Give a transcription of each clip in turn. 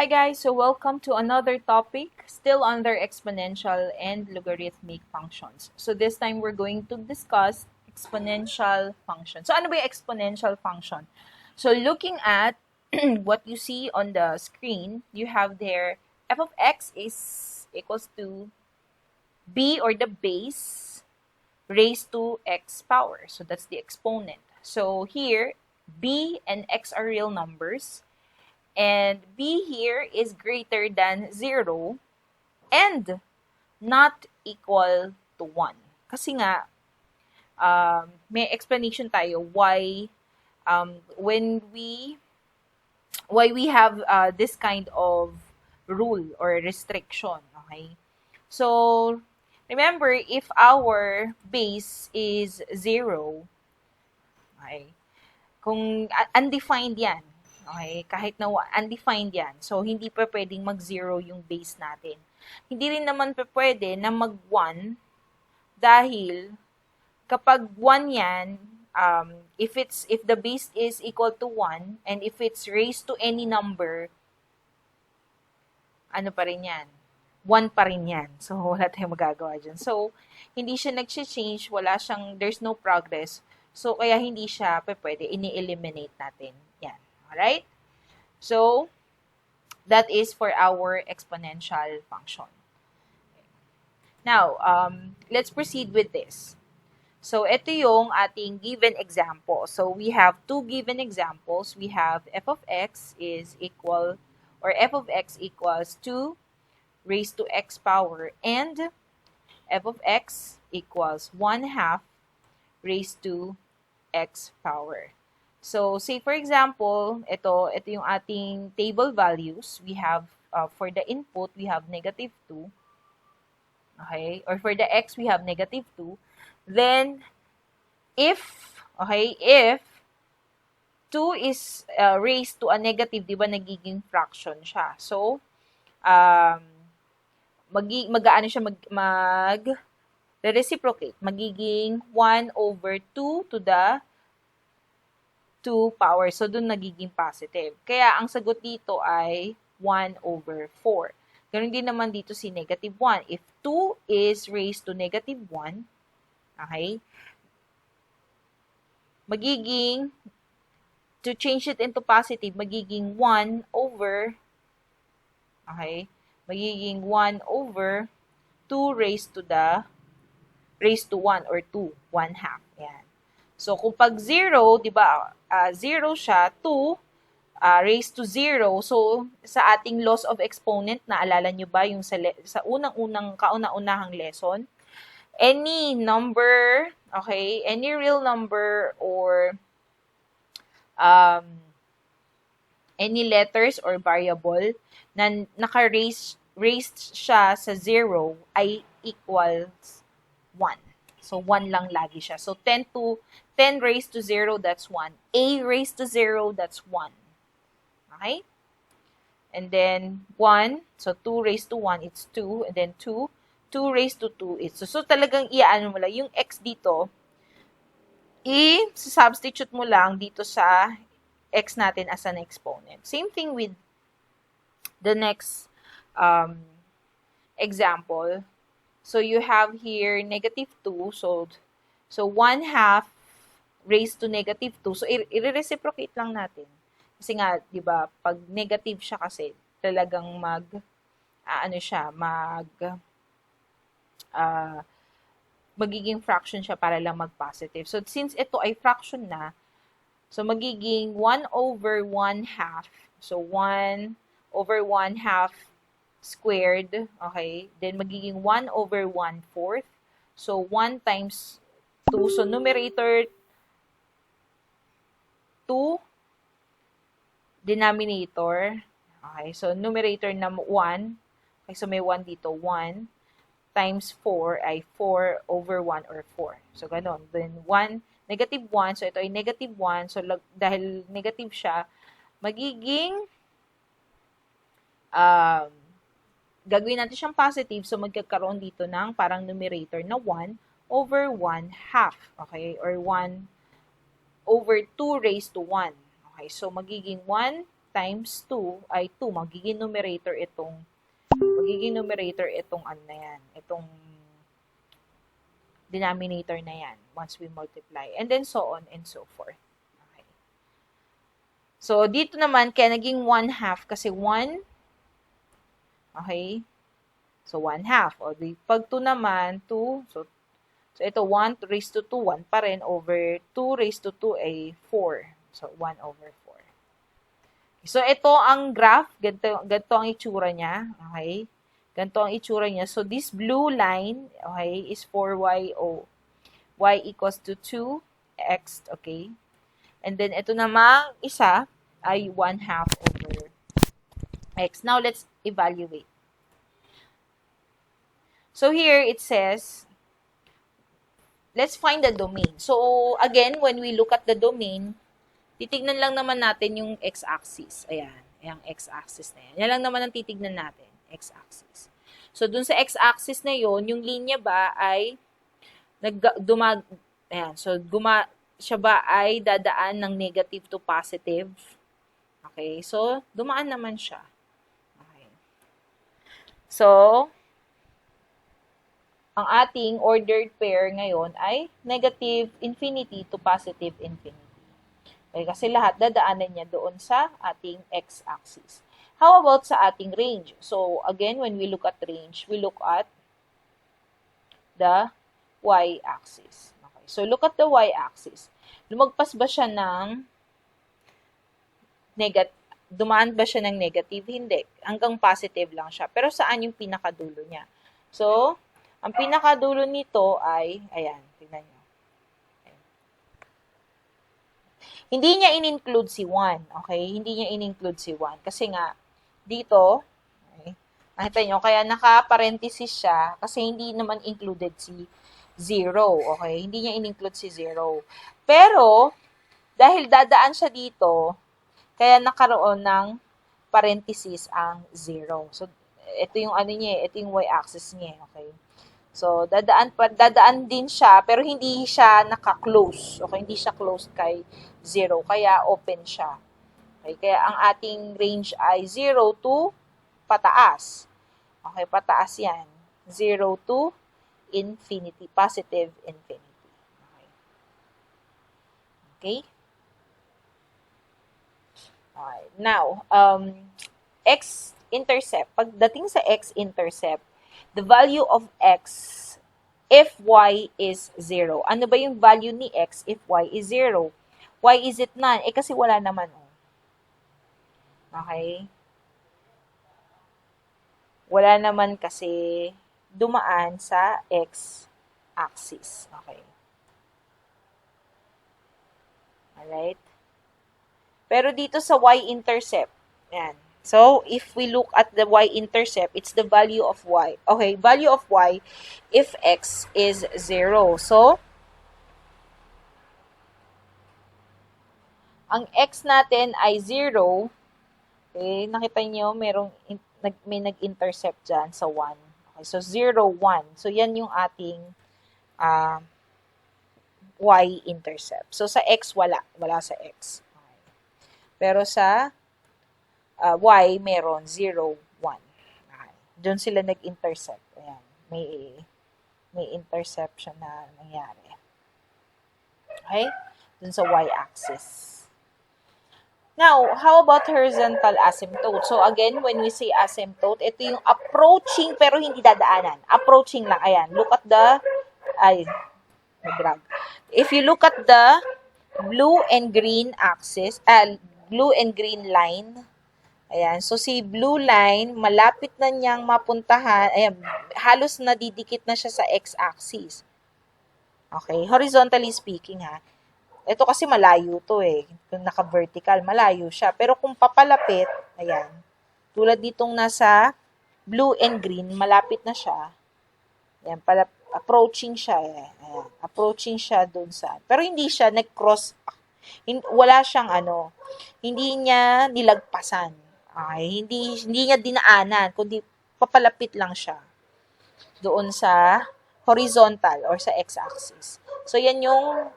Hi guys, so welcome to another topic, still under exponential and logarithmic functions. So this time we're going to discuss exponential function. So ano ba yung exponential function? So looking at what you see on the screen, you have there f of x is equals to b, or the base, raised to x power. So that's the exponent. So here, b and x are real numbers. And b here is greater than 0 and not equal to 1. Kasi nga, may explanation tayo why we have this kind of rule or restriction. Okay? So, remember, if our base is 0, okay, kung undefined yan, okay, kahit na undefined yan, so hindi pa pwedeng mag-0 yung base natin. Hindi rin naman pa pwede na mag-1 dahil kapag 1 yan, if the base is equal to 1 and if it's raised to any number, ano pa rin yan? 1 pa rin yan. So, wala tayong magagawa dyan. So, hindi siya nag-change, there's no progress. So, kaya hindi siya pwede, ini-eliminate natin. Yan. Alright? So, that is for our exponential function. Now, let's proceed with this. So, ito yung ating given example. So, we have two given examples. We have f of x is equal, or f of x equals 2 raised to x power, and f of x equals 1/2 raised to x power. So, say for example, ito yung ating table values. We have, for the input, we have -2. Okay? Or for the x, we have -2. Then, if 2 is raised to a negative, di ba nagiging fraction siya. So, reciprocate. Magiging 1/2 to the 2 power. So, dun nagiging positive. Kaya, ang sagot dito ay 1/4. Ganun din naman dito si -1. If 2 is raised to -1, okay, magiging, to change it into positive, magiging 1/2 raised to 1 or 2, 1/2. Yan. So, kung pag 0, di ba, 0 siya, 2 raised to 0. So, sa ating laws of exponent, naalala nyo ba yung sa kauna-unahang lesson? Any number, okay, any real number or any letters or variable na raised siya sa 0 ay equals 1. So, 1 lang lagi siya. So, 10 raised to 0, that's 1. A raised to 0, that's 1. Okay? And then, 1. So, 2 raised to 1, it's 2. And then, 2 raised to 2, it's 2. So, talagang iaan mo lang. Yung x dito, i-substitute mo lang dito sa x natin as an exponent. Same thing with the next example. So, you have here -2. So 1/2 raised to -2. So, i-reciprocate lang natin. Kasi nga, di ba, pag negative siya kasi, talagang magiging fraction siya para lang mag-positive. So, since ito ay fraction na, so, magiging 1/1/2. So, 1/1/2 squared, okay? Then, magiging 1/1/4. So, 1 times 2. So, numerator 2, denominator. Okay, so, numerator na 1. Okay, so, may 1 dito. 1 times 4 ay 4/1 or 4. So, ganun. Then, -1. So, ito ay -1. So, dahil negative siya, magiging gagawin natin siyang positive, so magkakaroon dito ng parang numerator na 1/1/2, okay? Or 1/2 raised to 1. Okay, so magiging 1 times 2 ay 2. Magiging numerator itong ano na yan, itong denominator na yan once we multiply. And then so on and so forth. Okay. So, dito naman, kaya naging 1/2 kasi 1, okay? So, 1/2. O, pag 2 naman, 2, so ito 1 raised to 2, 1 pa rin over 2 raised to 2 ay 4. So, 1 over 4. So, ito ang graph. Ganito ang itsura niya. Okay? Ganito ang itsura niya. So, this blue line, okay, is for y equals to 2x, okay? And then, ito namang isa ay 1/2 over x. Now, let's evaluate. So, here it says, let's find the domain. So, again, when we look at the domain, titignan lang naman natin yung x-axis. Ayan, yung x-axis na yan. Yan lang naman ang titignan natin, x-axis. So, dun sa x-axis na yon, yung linya ba ay ayan, so siya ba ay dadaan ng negative to positive? Okay, so dumaan naman siya. Okay. So, ang ating ordered pair ngayon ay negative infinity to positive infinity. Okay, kasi lahat dadaanan niya doon sa ating x-axis. How about sa ating range? So, again, when we look at range, we look at the y-axis. Okay, so, look at the y-axis. Lumagpas ba siya ng dumaan ba siya ng negative? Hindi. Hanggang positive lang siya. Pero saan yung pinakadulo niya? So, ang pinakadulo nito ay, ayan, tingnan niyo. Hindi niya in-include si 1. Okay? Hindi niya in-include si 1. Kasi nga, dito, okay, nakita nyo, kaya naka-parenthesis siya kasi hindi naman included si 0. Okay? Hindi niya in-include si 0. Pero, dahil dadaan siya dito, kaya nakaroon ng parenthesis ang 0. So, ito yung ano niya, ito yung y-axis niya. Okay? So, dadaan din siya, pero hindi siya naka-close. Okay? Hindi siya closed kay 0, kaya open siya. Okay, kaya ang ating range ay 0 to pataas. Okay, pataas yan. 0 to infinity, positive infinity. Okay. Okay? Alright. Now, x-intercept. Pagdating sa x-intercept, the value of x if y is 0. Ano ba yung value ni x if y is 0? Why is it none? Kasi wala naman. Okay? Wala naman kasi dumaan sa x-axis. Okay? Alright? Pero dito sa y-intercept, yan. So, if we look at the y-intercept, it's the value of y. Okay, value of y if x is 0. So, ang x natin ay 0. Okay, nakita nyo, may nag-intercept dyan sa 1. Okay, so 0, 1. So, yan yung ating y-intercept. So, sa x, wala. Wala sa x. Okay. Pero sa y, meron 0, 1. Okay. Doon sila nag-intercept. Ayan. May interception na nangyari. Okay? Doon sa y-axis. Now, how about horizontal asymptote? So, again, when we say asymptote, ito yung approaching pero hindi dadaanan. Approaching lang. Ayan. Look at the, if you look at the blue and green axis, blue and green line, ayan. So, si blue line, malapit na niyang mapuntahan, ayan, halos nadidikit na siya sa x-axis. Okay. Horizontally speaking, ha. Ito kasi malayo to eh. Kung naka-vertical, malayo siya. Pero kung papalapit, ayan, tulad ditong nasa blue and green, malapit na siya. Ayan, approaching siya eh. Ayan, approaching siya dun sa, pero hindi siya nag-cross, wala siyang hindi niya nilagpasan. Okay? Hindi niya dinaanan, kundi papalapit lang siya doon sa horizontal or sa x-axis. So, yan yung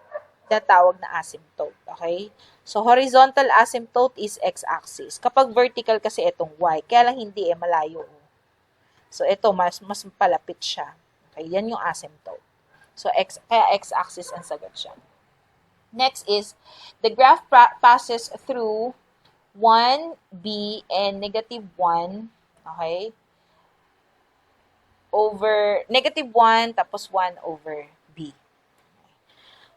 tinatawag na asymptote. Okay? So, horizontal asymptote is x-axis. Kapag vertical kasi itong y, kaya lang hindi malayo. So, ito, mas palapit siya. Okay, yan yung asymptote. So, kaya x-axis ang sagot siya. Next is, the graph passes through 1, b, and negative 1, okay, over, negative 1, tapos 1 over b.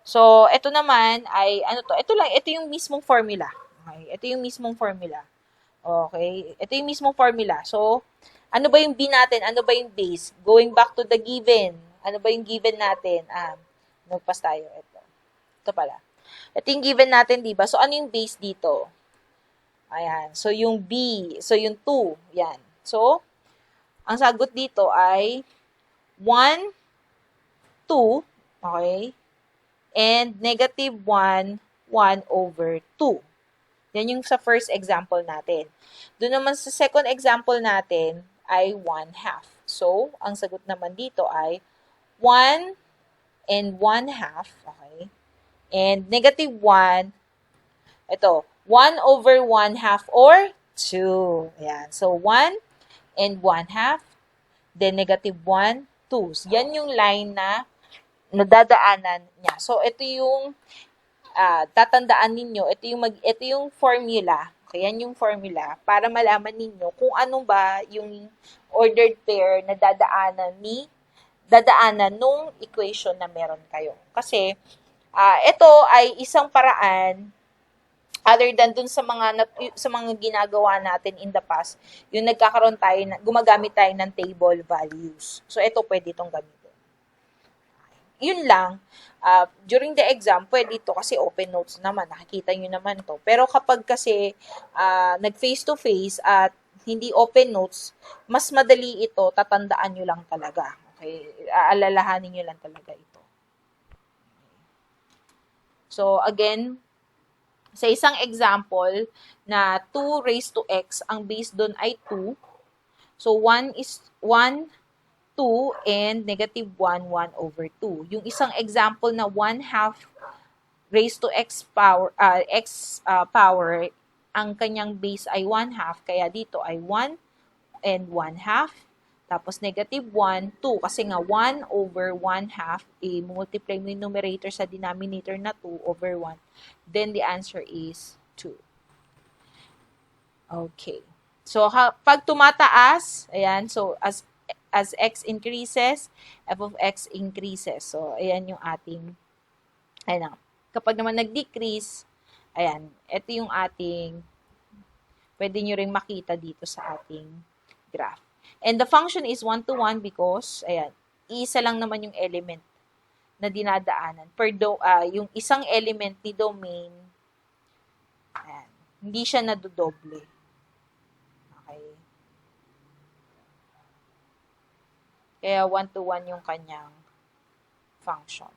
So, ito naman ay, ano to? Ito yung mismong formula. Okay? Ito yung mismong formula. Okay? Ito yung mismong formula. So, ano ba yung b natin? Ano ba yung base? Going back to the given. Ano ba yung given natin? Nagpas tayo. Ito pala. Ito yung given natin, di ba? So, ano yung base dito? Ayan. So, yung b. So, yung 2. Yan. So, ang sagot dito ay 1, 2. Okay? And negative 1, 1 over 2. Yan yung sa first example natin. Doon naman sa second example natin ay 1/2. So, ang sagot naman dito ay 1 and 1/2. Okay? And negative 1, ito, 1 over 1/2 or 2. Ayan. So, 1 and 1/2. Then, negative 1, 2. Yan yung line na nadadaanan niya. So, ito yung tatandaan ninyo, ito yung formula. Okay, yan yung formula para malaman ninyo kung ano ba yung ordered pair na dadaanan nung equation na meron kayo. Kasi, ito ay isang paraan other than dun sa mga ginagawa natin in the past, yung gumagamit tayo ng table values. So, ito pwede itong gamitin. Yun lang, during the exam, pwede ito kasi open notes naman, nakikita nyo naman to. Pero kapag kasi nag-face-to-face at hindi open notes, mas madali ito, tatandaan nyo lang talaga. Okay? Aalalahanin nyo lang talaga ito. So, again, sa isang example na 2 raised to x, ang base doon ay 2. So, 1 is 1, 2, and negative 1, 1 over 2. Yung isang example na 1/2 raised to x power, ang kanyang base ay 1/2, kaya dito ay 1 and 1/2. Tapos negative 1, 2, kasi nga 1 over 1/2, multiply mo yung numerator sa denominator na 2 over 1. Then the answer is 2. Okay. So, pag tumataas, ayan, so as x increases, f of x increases. So, ayan yung ating, ayan. Kapag naman nag-decrease, ayan, ito yung ating, pwede nyo rin makita dito sa ating graph. And the function is 1-to-1 because, ayan, isa lang naman yung element na dinadaanan. Yung isang element ni domain, ayan, hindi siya nadodoble. Okay. Kaya 1-to-1 yung kanyang function.